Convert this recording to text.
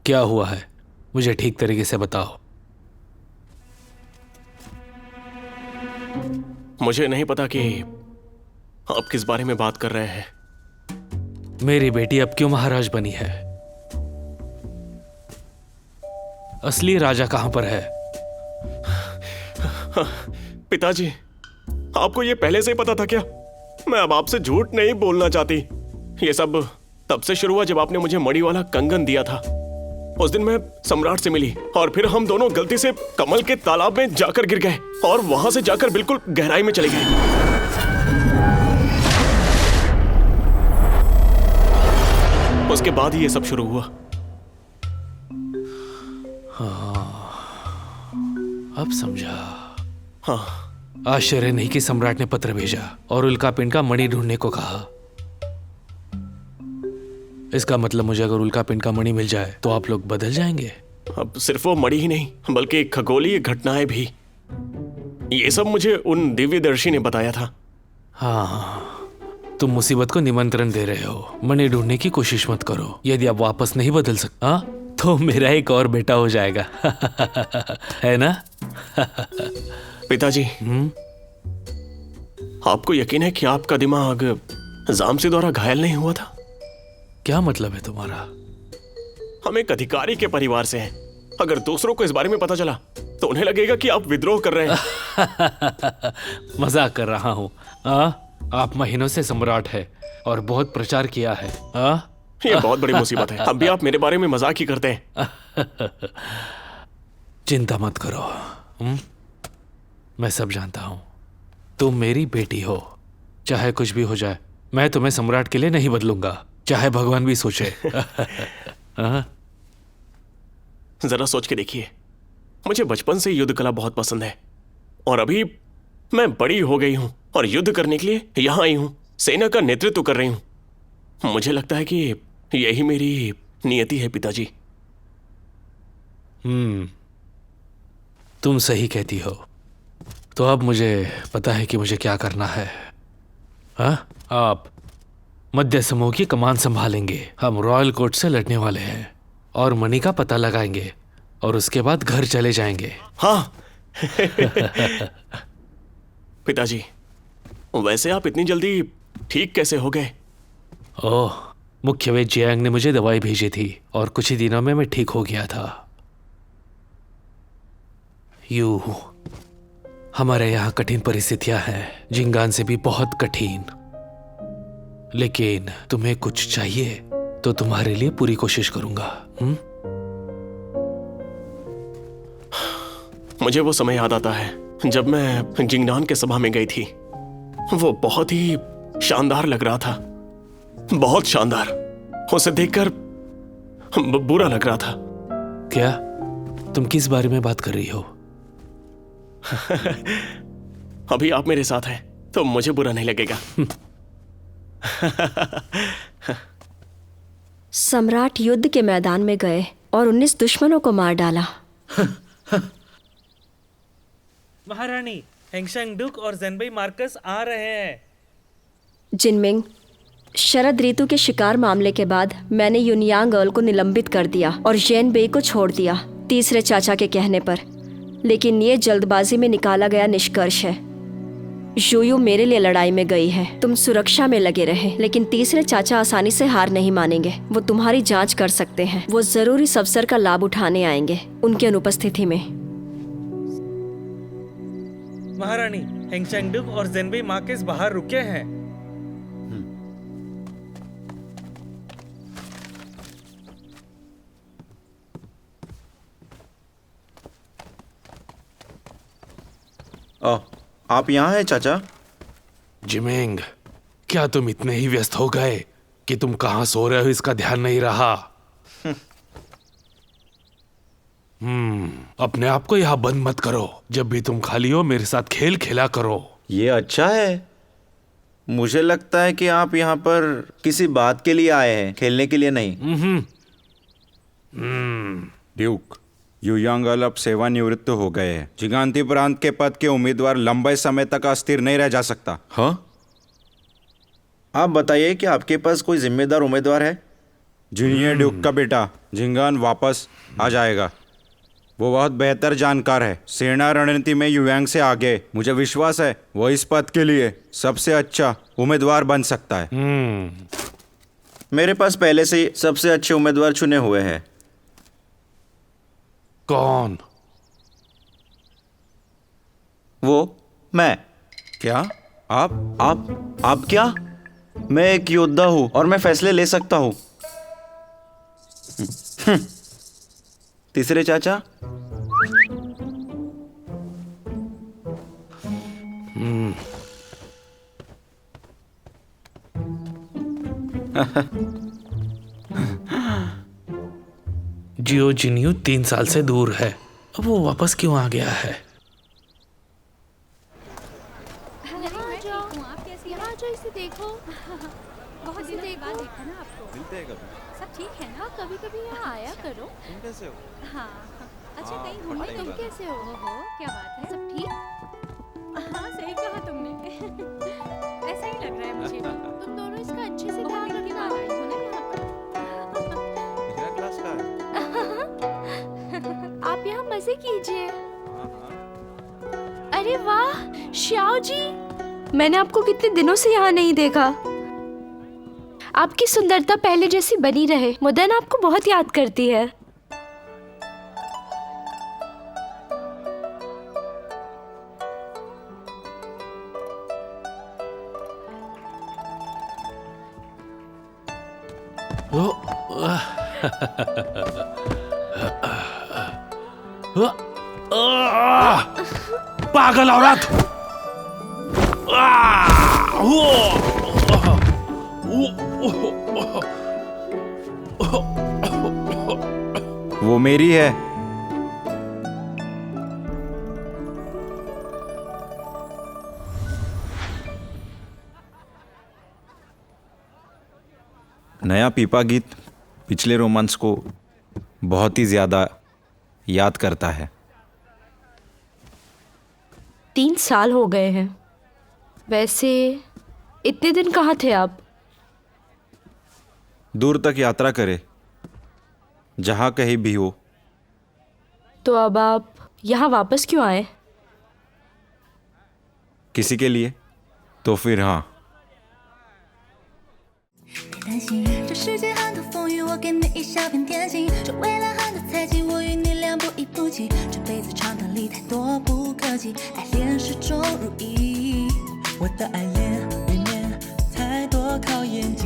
क्या हुआ है, मुझे ठीक तरीके से बताओ। मुझे नहीं पता कि आप किस बारे में बात कर रहे हैं। मेरी बेटी अब क्यों महाराज बनी है? असली राजा कहां पर है? पिताजी, आपको ये पहले से ही पता था क्या? मैं अब आपसे झूठ नहीं बोलना चाहती। ये सब तब से शुरू हुआ जब आपने मुझे मणि वाला कंगन दिया था। उस दिन मैं सम्राट से मिली और फिर हम दोनों गलती से कमल के तालाब में जाकर गिर गए और वहां से जाकर बिल्कुल गहराई में चले गए। उसके बाद ही ये सब शुरू हुआ। अब समझा। हाँ, आश्चर्य नहीं कि सम्राट ने पत्र भेजा और उल्का पिंड का मणि ढूंढने को कहा। इसका मतलब मुझे अगर उल्का पिंड का मणि मिल जाए तो आप लोग बदल जाएंगे। अब सिर्फ वो मणि ही नहीं बल्कि खगोलीय घटनाएं भी। ये सब मुझे उन दिव्यदर्शी ने बताया था। हाँ, तुम मुसीबत को निमंत्रण दे रहे हो। मणि ढूंढने की कोशिश मत करो। यदि आप वापस नहीं बदल सकता तो मेरा एक और बेटा हो जाएगा। है ना? पिताजी, आपको यकीन है कि आपका दिमाग जामसी द्वारा घायल नहीं हुआ था? क्या मतलब है तुम्हारा? हम एक अधिकारी के परिवार से हैं। अगर दूसरों को इस बारे में पता चला तो उन्हें लगेगा कि आप विद्रोह कर रहे हैं। मजाक कर रहा हूँ। आप महीनों से सम्राट है और बहुत प्रचार किया है। ये बहुत बड़ी मुसीबत है। अब भी आप मेरे बारे में मजाक ही करते हैं। चिंता मत करो। मैं सब जानता हूं। तुम मेरी बेटी हो। चाहे कुछ भी हो जाए, मैं तुम्हें सम्राट के लिए नहीं बदलूंगा, चाहे भगवान भी सोचे। जरा सोच के देखिए, मुझे बचपन से युद्ध कला बहुत पसंद है और अभी मैं बड़ी हो गई हूं और युद्ध करने के लिए यहां आई हूं, सेना का नेतृत्व कर रही हूं। मुझे लगता है कि यही मेरी नियति है पिताजी। तुम सही कहती हो। तो अब मुझे पता है कि मुझे क्या करना है। आप मध्य समूह की कमान संभालेंगे। हम रॉयल कोर्ट से लड़ने वाले हैं और मणि का पता लगाएंगे और उसके बाद घर चले जाएंगे। हाँ। पिताजी, वैसे आप इतनी जल्दी ठीक कैसे हो गए? ओह, मुख्य वैद्य जियांग ने मुझे दवाई भेजी थी और कुछ ही दिनों में मैं ठीक हो गया था। हमारे यहाँ कठिन परिस्थितियां हैं, जिंगान से भी बहुत कठिन। लेकिन तुम्हें कुछ चाहिए तो तुम्हारे लिए पूरी कोशिश करूंगा। मुझे वो समय याद आता है जब मैं जिंगनान के सभा में गई थी। वो बहुत ही शानदार लग रहा था, बहुत शानदार। उसे देखकर बुरा लग रहा था। क्या तुम किस बारे में बात कर रही हो? अभी आप मेरे साथ हैं तो मुझे बुरा नहीं लगेगा। सम्राट युद्ध के मैदान में गए और 19 दुश्मनों को मार डाला। महारानी, हेंगशंग डुक और ज़ेनबेई मार्कस आ रहे हैं। जिनमिंग, शरद ऋतु के शिकार मामले के बाद मैंने युनयांग अर्ल को निलंबित कर दिया और ज़ेनबेई को छोड़ दिया, तीसरे चाचा के कहने पर। लेकिन ये जल्दबाजी में निकाला गया निष्कर्ष है। यूयू मेरे लिए लड़ाई में गई है। तुम सुरक्षा में लगे रहे, लेकिन तीसरे चाचा आसानी से हार नहीं मानेंगे। वो तुम्हारी जांच कर सकते हैं। वो जरूर इस अवसर का लाभ उठाने आएंगे उनकी अनुपस्थिति में। महारानी, हेंगशंग डुक और ज़ेनबेई मार्कस बाहर रुके हैं। आप यहाँ हैं चाचा? जिमिंग, क्या तुम इतने ही व्यस्त हो गए कि तुम कहां सो रहे हो इसका ध्यान नहीं रहा? अपने आप को यहाँ बंद मत करो। जब भी तुम खाली हो मेरे साथ खेल खेला करो। ये अच्छा है। मुझे लगता है कि आप यहाँ पर किसी बात के लिए आए हैं, खेलने के लिए नहीं। ड्यूक, युयांग अर्ल अब सेवानिवृत्त हो गए हैं। जिगांती प्रांत के पद के उम्मीदवार लंबे समय तक अस्थिर नहीं रह जा सकता। हाँ, आप बताइए कि आपके पास कोई जिम्मेदार उम्मीदवार है? जूनियर ड्यूक का बेटा जिंगान वापस आ जाएगा। वो बहुत बेहतर जानकार है, सेना रणनीति में युयांग से आगे। मुझे विश्वास है वो इस पद के लिए सबसे अच्छा उम्मीदवार बन सकता है। मेरे पास पहले से ही सबसे अच्छे उम्मीदवार चुने हुए हैं। कौन? वो मैं। क्या? आप क्या? मैं एक योद्धा हूं और मैं फैसले ले सकता हूं। तीसरे चाचा, जियो जिन्यू 3 साल से दूर है, अब वो वापस क्यों आ गया है? यहाँ जो इसे देखो, बहुत दिनों के बाद देखा ना आपको। मिलते हैं कभी। सब ठीक है ना? कभी कभी यहाँ आया करो। तुम कैसे हो? हाँ, अच्छा कहीं घूमने तुम कैसे हो? क्या बात है? सब ठीक? हाँ सही कहा तुमने। ऐसा ही लग रहा है मुझे। तुम दोनों इसका अच्छे से ध्यान रखना। मेरा क्लास का है। आप यहाँ मजे कीजिए। अरे वाह श्याओ जी, मैंने आपको कितने दिनों से यहाँ नहीं देखा। आपकी सुंदरता पहले जैसी बनी रहे। मुदन आपको बहुत याद करती है। पागल औरत! वो मेरी है। नया पीपा गीत पिछले रोमांस को बहुत ही ज्यादा याद करता है। 3 साल हो गए हैं। वैसे इतने दिन कहाँ थे आप? दूर तक यात्रा करे, जहां कहीं भी हो। तो अब आप यहाँ वापस क्यों आए? किसी के लिए तो फिर हाँ। 担心这世界很多风雨，我给你一小片天晴。这未来很多猜忌，我与你俩不离不弃。这辈子长短里太多不可及，爱恋始终如一。我的爱恋里面太多考验。